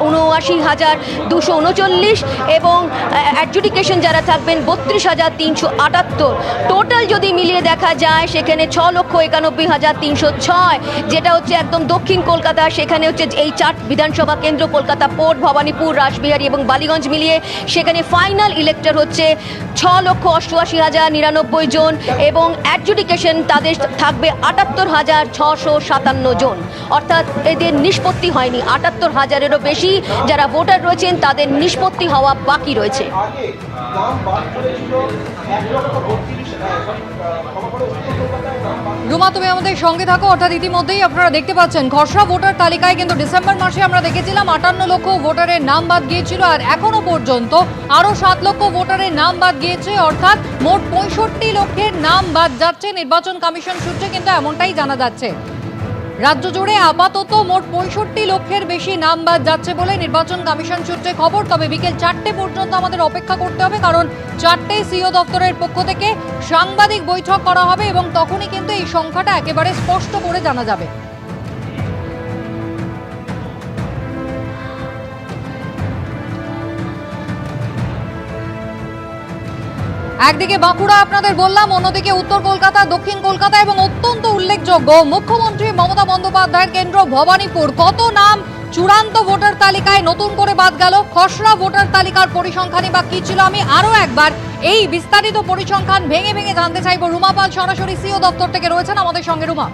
৭৯,২৩৯ এবং অ্যাডজুডিকেশন যারা থাকবেন ৩২,৩৭৮। টোটাল যদি মিলিয়ে দেখা যায় সেখানে ৬,৯১,৩০৬, যেটা হচ্ছে একদম দক্ষিণ কলকাতা। সেখানে হচ্ছে এই ৪ বিধানসভা কেন্দ্র কলকাতা পোর্ট, ভবানীপুর, রাসবিহারী এবং বালিগঞ্জ মিলিয়ে সেখানে ফাইনাল ইলেক্টর হচ্ছে ৬,৮৮,০৯৯ জন এবং অ্যাডজুডিকেশন তাদের থাকবে ৭৮,৬৫৭ জন। অর্থাৎ এদের নিষ্পত্তি হয়নি। ৭৮,০০০-এরও বেশি যারা ভোটার রয়েছেন তাদের নিষ্পত্তি হওয়া বাকি রয়েছে। রুমা, তুমি আমাদের সঙ্গে থাকো। অর্থাৎ ইতিমধ্যেই আপনারা দেখতে পাচ্ছেন খসড়া ভোটার তালিকায় কিন্তু ডিসেম্বর মাসে আমরা দেখেছিলাম ৫৮ লক্ষ ভোটারের নাম বাদ গিয়েছিল, আর এখনো পর্যন্ত আরো ৭ লক্ষ ভোটারের নাম বাদ গিয়েছে। অর্থাৎ মোট ৬৫ লক্ষের নাম বাদ যাচ্ছে। নির্বাচন কমিশন সূত্রে কিন্তু এমনটাই জানা যাচ্ছে। রাজ্য জুড়ে আপাতত মোট ৬৫ লক্ষের বেশি নাম বাদ যাচ্ছে বলে নির্বাচন কমিশন সূত্রে খবর। তবে বিকেল ৪টে পর্যন্ত আমাদের অপেক্ষা করতে হবে, কারণ ৪টে সিও দপ্তরের পক্ষ থেকে সাংবাদিক বৈঠক করা হবে এবং তখনই কিন্তু এই সংখ্যাটা একেবারে স্পষ্ট করে জানা যাবে। একদিকে বাঁকুড়া আপনাদের বললাম, অন্যদিকে উত্তর কলকাতা, দক্ষিণ কলকাতা এবং অত্যন্ত উল্লেখযোগ্য মুখ্যমন্ত্রী মমতা বন্দ্যোপাধ্যায়ের কেন্দ্র ভবানীপুর। কত নাম চূড়ান্ত ভোটার তালিকায় নতুন করে বাদ গেল? খসড়া ভোটার তালিকার পরিসংখ্যানই বা কি ছিল? আমি আরো একবার এই বিস্তারিত পরিসংখ্যান ভেঙে ভেঙে জানতে চাইবো। রুমা পাল সরাসরি সিও দপ্তর থেকে রয়েছেন আমাদের সঙ্গে। রুমা,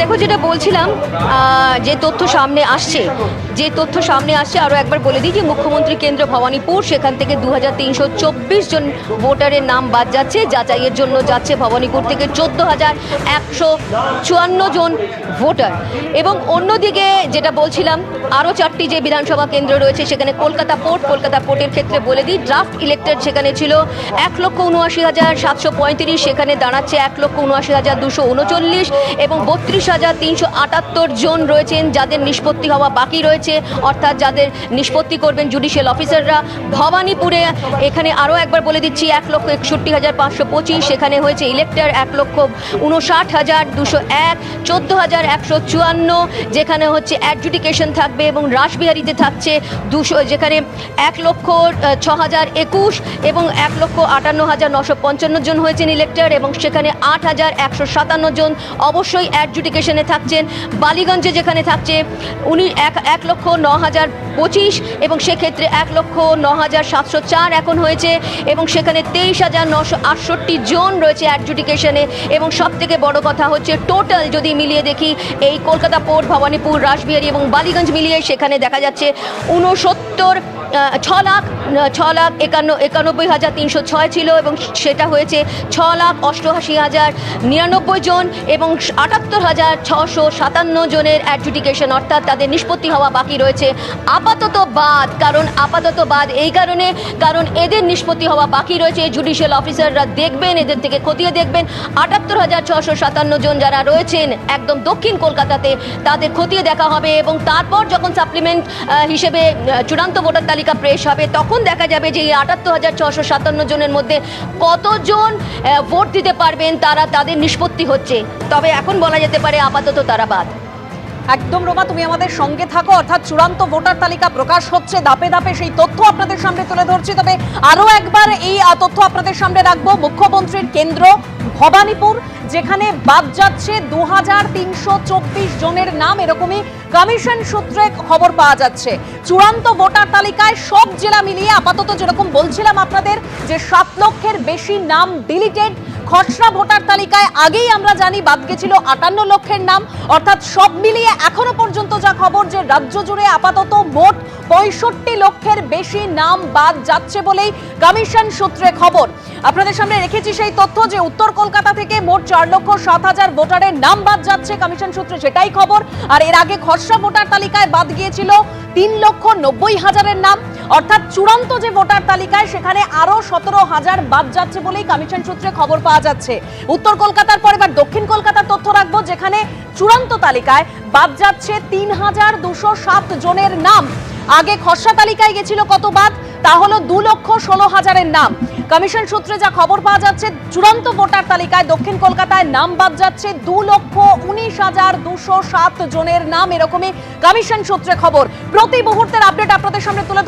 দেখো, যেটা বলছিলাম, যে তথ্য সামনে আসছে আরও একবার বলে দিই যে মুখ্যমন্ত্রী কেন্দ্র ভবানীপুর, সেখান থেকে ২,৩২৪ জন ভোটারের নাম বাদ যাচ্ছে। যাচাইয়ের জন্য যাচ্ছে ভবানীপুর থেকে ১৪,১৫৪ জন ভোটার। এবং অন্যদিকে যেটা বলছিলাম, আরও ৪টি যে বিধানসভা কেন্দ্র রয়েছে সেখানে কলকাতা পোর্টের ক্ষেত্রে বলে দিই, ড্রাফট ইলেক্টেড সেখানে ছিল ১,৭৯,৭৩৫, সেখানে দাঁড়াচ্ছে ১,৭৯,২৩৯ এবং ৩২,৩৭৮ জন রয়েছেন যাদের নিষ্পত্তি হওয়া বাকি রয়েছে, অর্থাৎ যাদের নিষ্পত্তি করবেন জুডিশিয়াল অফিসাররা। ভবানীপুরে এখানে আরও একবার বলে দিচ্ছি ১,৬১,৫২৫, সেখানে হয়েছে ইলেক্টর ১,৫৯,২০১, ১৪,১৫৪, যেখানে হচ্ছে অ্যাডজুডিকেশন থাকবে এবং রাসবিহারীতে থাকছে ২০০, যেখানে ১,০৬,০২১ এবং ১,৫৮,৯৫৫ জন হয়েছেন ইলেক্টর এবং সেখানে ৮,১৫৭ জন অবশ্যই অ্যাডজুডিকেশনে থাকছেন। বালিগঞ্জে যেখানে থাকছে ১,০৯,০২৫ এবং সেক্ষেত্রে ১,০৯,৭০৪ এখন হয়েছে এবং সেখানে ২৩,৯৬৮ জন রয়েছে অ্যাডজুডিকেশনে। এবং সব থেকে বড় কথা হচ্ছে টোটাল যদি মিলিয়ে দেখি এই কলকাতা পোর্ট, ভবানীপুর, রাসবিহারী এবং বালিগঞ্জ মিলিয়ে সেখানে দেখা যাচ্ছে ৬,৯১,৩০৬ ছিল এবং সেটা হয়েছে ৬,৮৮,০৯৯ জন এবং ৭৮,৬৫৭ জনের অ্যাডজুডিকেশন, অর্থাৎ তাদের নিষ্পত্তি হওয়া বাকি রয়েছে আপাতত বাদ। আপাতত বাদ এই কারণে, কারণ এদের নিষ্পত্তি হওয়া বাকি রয়েছে। জুডিশিয়াল অফিসাররা দেখবেন, এদের থেকে খতিয়ে দেখবেন ৭৮,৬৫৭ জন যারা রয়েছেন একদম দক্ষিণ কলকাতাতে, তাদের খতিয়ে দেখা হবে এবং তারপর যখন সাপ্লিমেন্ট হিসেবে চূড়ান্ত ভোটার তালিকা পেশ হবে তখন দেখা যাবে যে এই ৭৮,৬৫৭ জনের মধ্যে কতজন ভোট দিতে পারবেন তাদের নিষ্পত্তি হচ্ছে। তবে এখন বলা যেতে পারে আপাতত তারা বাদ। একদম রোমা, তুমি আমাদের সঙ্গে থাকো। অর্থাৎ চূড়ান্ত ভোটার তালিকা প্রকাশ হচ্ছে ধাপে ধাপে, সেই তথ্য আপনাদের সামনে তুলে ধরছি। তবে আরো একবার এই তথ্য আপনাদের সামনে রাখবো। মুখ্যমন্ত্রীর কেন্দ্র ভবানীপুর, যেখানে বাদ যাচ্ছে ২,৩২৪ জনের নাম, এরকমই কমিশন সূত্রে খবর পাওয়া যাচ্ছে। চূড়ান্ত ভোটার তালিকায় সব জেলা মিলিয়ে আপাতত যেরকম বলছিলাম আপনাদের যে ৭ লক্ষের বেশি নাম ডিলিটেড। খসড়া ভোটার তালিকায় আগেই আমরা জানি বাদ গেছিল ৫৮ লক্ষের নাম। অর্থাৎ সব মিলিয়ে এখনো পর্যন্ত যা খবর যে রাজ্য জুড়ে আপাতত মোট ৬৫ লক্ষের বেশি নাম বাদ যাচ্ছে বলেই কমিশন সূত্রে খবর। আপনাদের সামনে রেখেছি সেই তথ্য যে উত্তর কলকাতা থেকে মোট ৪,০৭,০০০ ভোটারের নাম বাদ যাচ্ছে, কমিশন সূত্রে সেটাই খবর। আর এর আগে খসড়া ভোটার তালিকায় বাদ গিয়েছিল ৩,৯০,০০০ নাম। অর্থাৎ চূড়ান্ত যে ভোটার তালিকায় সেখানে আরো ১৭,০০০ বাদ যাচ্ছে বলেই কমিশন সূত্রে খবর পাওয়া যাচ্ছে। উত্তর কলকাতার পর এবার দক্ষিণ কলকাতার তথ্য রাখবো, যেখানে চূড়ান্ত তালিকায় বাদ যাচ্ছে ৩,২০৭ জনের নাম। আগে খসড়া তালিকায় গেছিল কত বাদ? তা হলো ২,১৬,০০০ নাম। কমিশন সূত্রে যা খবর পাওয়া যাচ্ছে, চূড়ান্ত ভোটার তালিকায় দক্ষিণ কলকাতায় নাম বাদ যাচ্ছে 2,19,207 জনের নাম, এরকমই কমিশন সূত্রে খবর। প্রতি মুহূর্তের আপডেট আপনাদের সামনে তুলে ধরছি।